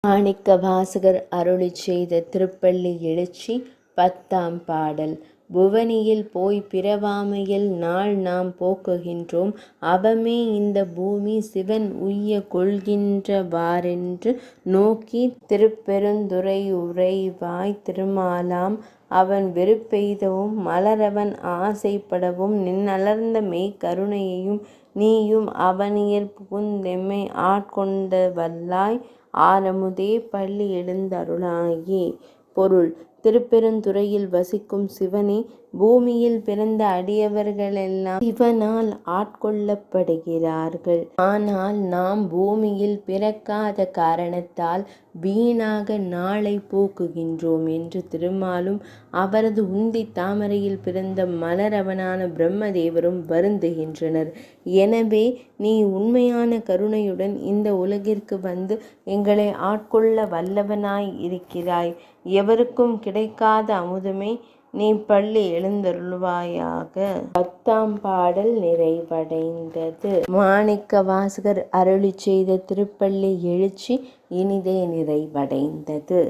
மாணிக்க வாசகர் அருளிச் செய்த திருப்பள்ளி எழுச்சி 10ஆம் பாடல். புவனியில் போய் பிறவாமையில் நாள் நாம் போக்குகின்றோம். அவமே இந்த பூமி சிவன் உய்ய கொள்கின்ற வாறென்று நோக்கி திருப்பெருந்துறை உறைவாய் திருமாலாம் அவன் வெறுப்பெய்தவும் மலரவன் ஆசைப்படவும் நின்னலர்ந்த மெய் கருணையையும் நீயும் அவனியர் புகுந்தெம்மை ஆட்கொண்ட வல்லாய் ஆரமுதே பள்ளி எழுந்தருளாயே. பொருள்: திருப்பெருந்துறையில் வசிக்கும் சிவனே பூமியில் பிறந்த அடியவர்களெல்லாம் சிவனால் ஆட்கொள்ளப்படுகிறார்கள். ஆனால் நாம் பூமியில் பிறக்காத காரணத்தால் வீணாக நாளை போக்குகின்றோம் என்று திருமாலும் அவரது உந்தி தாமரையில் பிறந்த மலரவனான பிரம்மதேவரும் வருந்துகின்றனர். எனவே நீ உண்மையான கருணையுடன் இந்த உலகிற்கு வந்து எங்களை ஆட்கொள்ள வல்லவனாய் இருக்கிறாய். எவருக்கும் கிடைக்காத அமுதமே, நீ பள்ளி எழுந்தருள்வாயாக. 10ஆம் பாடல் நிறைவடைந்தது. மாணிக்க வாசகர் அருளிச் செய்த திருப்பள்ளி எழுச்சி இனிதே நிறைவடைந்தது.